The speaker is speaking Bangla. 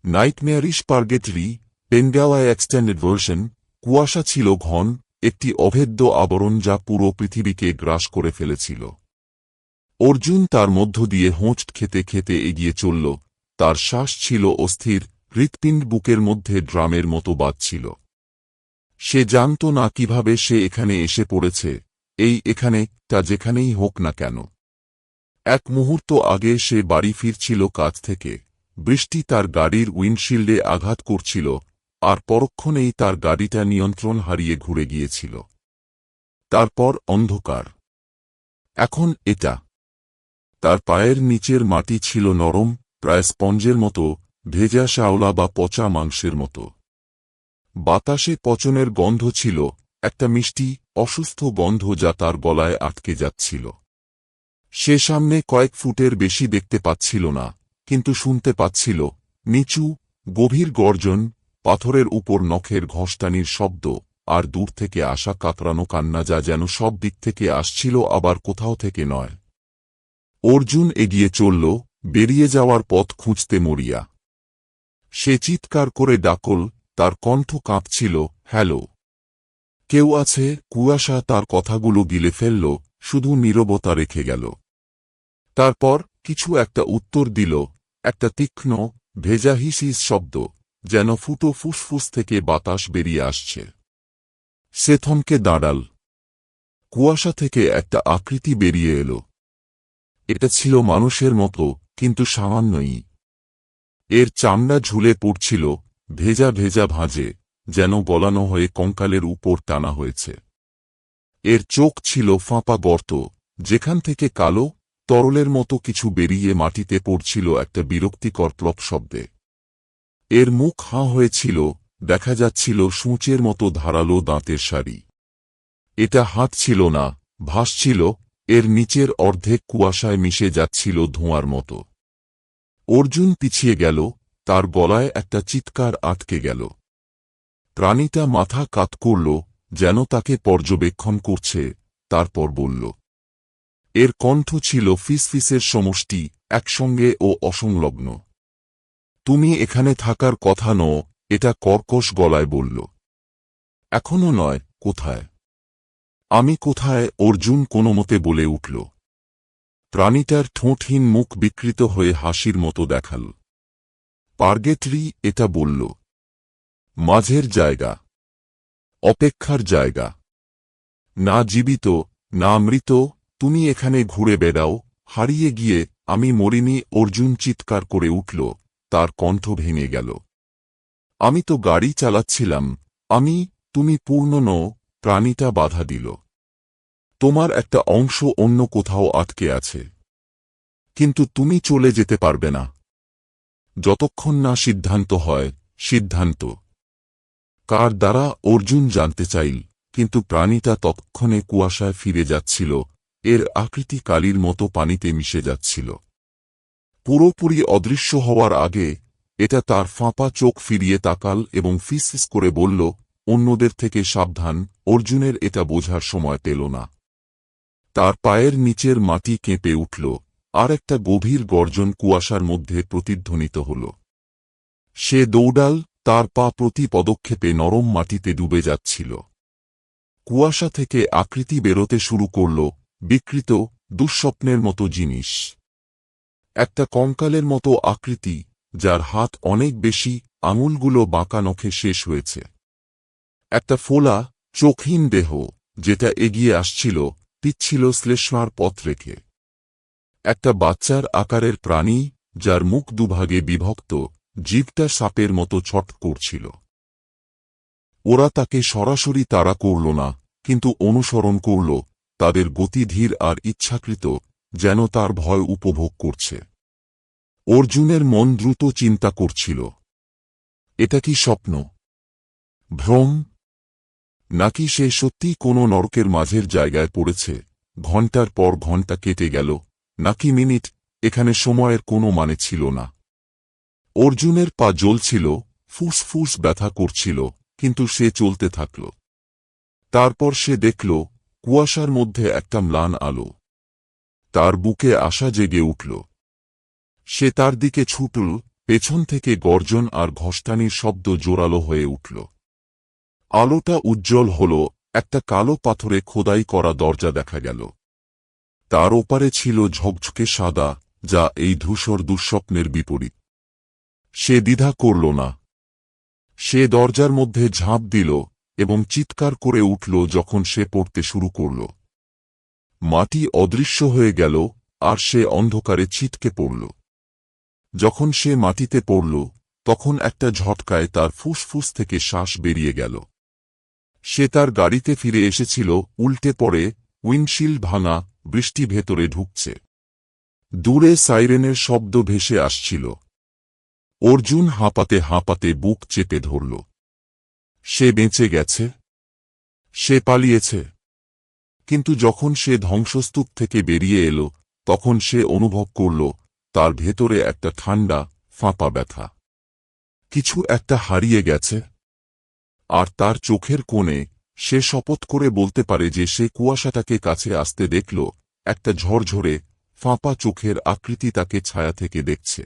নাইটমেয়ারিশ পার্গেটরি, পেনগালায় এক্সটেন্ডেড ভার্সন। কুয়াশা ছিল ঘন, একটি অভেদ্য আবরণ যা পুরো পৃথিবীকে গ্রাস করে ফেলেছিল। অর্জুন তার মধ্য দিয়ে হোঁচ খেতে খেতে এগিয়ে চলল, তার শ্বাস ছিল অস্থির, হৃৎপিণ্ড বুকের মধ্যে ড্রামের মতো বাজছিল। সে জানত না কিভাবে সে এখানে এসে পড়েছে, এখানে, তা যেখানেই হোক না কেন। এক মুহূর্ত আগে সে বাড়ি ফিরছিল কাজ থেকে, বৃষ্টি তার গাড়ির উইন্ডশিল্ডে আঘাত করছিল, আর পরক্ষণেই তার গাড়িটা নিয়ন্ত্রণ হারিয়ে ঘুরে গিয়েছিল। তারপর অন্ধকার। এখন এটা। তার পায়ের নিচের মাটি ছিল নরম, প্রায় স্পঞ্জের মতো, ভেজা শ্যাওলা বা পচা মাংসের মতো। বাতাসে পচনের গন্ধ ছিল, একটা মিষ্টি, অসুস্থ গন্ধ যা তার গলায় আটকে যাচ্ছিল। সে সামনে কয়েক ফুটের বেশি দেখতে পাচ্ছিল না, কিন্তু শুনতে পাচ্ছিল নিচু, গভীর গর্জন, পাথরের উপর নখের ঘষটানির শব্দ, আর দূর থেকে আসা কাতরানো কান্না যা যেন সব দিক থেকে আসছিল আবার কোথাও থেকে নয়। অর্জুন এগিয়ে চলল, বেরিয়ে যাওয়ার পথ খুঁজতে মরিয়া। সে চিৎকার করে ডাকল, তার কণ্ঠ কাঁপছিল, হ্যালো। কেউ আছে? কুয়াশা তার কথাগুলো গিলে ফেলল, শুধু নীরবতা রেখে গেল। তারপর কিছু একটা উত্তর দিল, একটা তীক্ষ্ণ, ভেজা হিসিস শব্দ, যেন ফুটো ফুসফুস থেকে বাতাস বেরিয়ে আসছে। সে থমকে দাঁড়াল। কুয়াশা থেকে একটা আকৃতি বেরিয়ে এলো। এটা ছিল মানুষের মতো, কিন্তু সামান্যই। এর চামড়া ঝুলে পড়ছিল, ভেজা ভেজা ভাঁজে, যেন গলানো হয়ে কঙ্কালের উপর টানা হয়েছে। এর চোখ ছিল ফাঁপা গর্ত, যেখান থেকে কালো, তরলের মতো কিছু বেরিয়ে মাটিতে পড়ছিল একটা বিরক্তিকর প্লপ শব্দে। এর মুখ হাঁ হয়েছিল, দেখা যাচ্ছিল সূঁচের মতো ধারালো দাঁতের সারি। এটা হাত ছিল না, ভাসছিল, এর নিচের অর্ধেক কুয়াশায় মিশে যাচ্ছিল ধোঁয়ার মতো। অর্জুন পিছিয়ে গেল, তার গলায় একটা চিৎকার আটকে গেল। প্রাণীটা মাথা কাত করল, যেন তাকে পর্যবেক্ষণ করছে, তারপর বলল। এর কণ্ঠ ছিল ফিসফিসের সমষ্টি, একসঙ্গে ও অসংলগ্ন। তুমি এখানে থাকার কথা নও, এটা কর্কশ গলায় বলল। এখনো নয়, কোথায়? আমি কোথায়? অর্জুন কোনোমতে বলে উঠল। প্রাণীটার ঠোঁটহীন মুখ বিকৃত হয়ে হাসির মতো দেখাল। পার্গেটরি, এটা বলল। মাঝের জায়গা, অপেক্ষার জায়গা। না জীবিত, না মৃত, তুমি এখানে ঘুরে বেড়াও, হারিয়ে গিয়ে। আমি মরিনি। অর্জুন চিৎকার করে উঠল, তার কণ্ঠ ভেঙে গেল। আমি তো গাড়ি চালাচ্ছিলাম। তুমি পূর্ণ নও। প্রাণীটা বাধা দিল। তোমার একটা অংশ অন্য কোথাও আটকে আছে। কিন্তু তুমি চলে যেতে পারবে না, যতক্ষণ না সিদ্ধান্ত হয়। সিদ্ধান্ত কার দ্বারা? অর্জুন জানতে চাইল, কিন্তু প্রাণীটা তৎক্ষণে কুয়াশায় ফিরে যাচ্ছিল, এর আকৃতি কালির মতো পানিতে মিশে যাচ্ছিল। পুরোপুরি অদৃশ্য হওয়ার আগে এটা তার ফাঁপা চোখ ফিরিয়ে তাকাল এবং ফিসফিস করে বলল, অন্যদের থেকে সাবধান। অর্জুনের এটা বোঝার সময় পেল না। তার পায়ের নিচের মাটি কেঁপে উঠল, আর একটা গভীর গর্জন কুয়াশার মধ্যে প্রতিধ্বনিত হল। সে দৌড়াল, তার পা প্রতি পদক্ষেপে নরম মাটিতে ডুবে যাচ্ছিল। কুয়াশা থেকে আকৃতি বেরোতে শুরু করল, বিকৃত, দুঃস্বপ্নের মতো জিনিস। একটা কঙ্কালের মতো আকৃতি, যার হাত অনেক বেশি, আঙুলগুলো বাঁকা নখে শেষ হয়েছে। একটা ফোলা, চোখহীন দেহ, যেটা এগিয়ে আসছিল, পিচ্ছিল শ্লেষ্মার পথ রেখে। একটা বাচ্চার আকারের প্রাণী, যার মুখ দুভাগে বিভক্ত, জিভটা সাপের মতো ছট করছিল। ওরা তাকে সরাসরি তাড়া করল না, কিন্তু অনুসরণ করল, তাদের গতি ধীর আর ইচ্ছাকৃত, যেন তার ভয় উপভোগ করছে। অর্জুনের মন দ্রুত চিন্তা করছিল, এটা কি স্বপ্ন, ভ্রম, নাকি সে সত্যিই কোনো নরকের মাঝের জায়গায় পড়েছে? ঘণ্টার পর ঘণ্টা কেটে গেল, নাকি মিনিট, এখানে সময়ের কোনো মানে ছিল না। অর্জুনের পা জ্বলছিল, ফুসফুস ব্যথা করছিল, কিন্তু সে চলতে থাকল। তারপর সে দেখল, কুয়াশার মধ্যে একটা ম্লান আলো। তার বুকে আশা জেগে উঠল। সে তার দিকে ছুটল, পেছন থেকে গর্জন আর ঘষ্টানির শব্দ জোরালো হয়ে উঠল। আলোটা উজ্জ্বল হল, একটা কালো পাথরে খোদাই করা দরজা দেখা গেল। তার ওপারে ছিল ঝকঝকে সাদা, যা এই ধূসর দুঃস্বপ্নের বিপরীত। সে দ্বিধা করল না। সে দরজার মধ্যে ঝাঁপ দিল এবং চিৎকার করে উঠল যখন সে পড়তে শুরু করল। মাটি অদৃশ্য হয়ে গেল আর সে অন্ধকারে ছিটকে পড়ল। যখন সে মাটিতে পড়ল, তখন একটা ঝটকায় তার ফুসফুস থেকে শ্বাস বেরিয়ে গেল। সে তার গাড়িতে ফিরে এসেছিল, উল্টে পড়ে, উইন্ডশিল্ড ভাঙা, বৃষ্টি ভেতরে ঢুকছে। দূরে সাইরেনের শব্দ ভেসে আসছিল। অর্জুন হাঁপাতে হাঁপাতে বুক চেপে ধরল। সে বেঁচে গেছে। সে পালিয়েছে। কিন্তু যখন সে ধ্বংসস্তূপ থেকে বেরিয়ে এলো, তখন সে অনুভব করল তার ভেতরে একটা ঠান্ডা, ফাঁপা ব্যথা। কিছু একটা হারিয়ে গেছে। আর তার চোখের কোণে সে শপথ করে বলতে পারে যে সে কুয়াশাটাকে কাছে আসতে দেখল, একটা ঝরঝরে, ফাঁপা চোখের আকৃতি তাকে ছায়া থেকে দেখছে।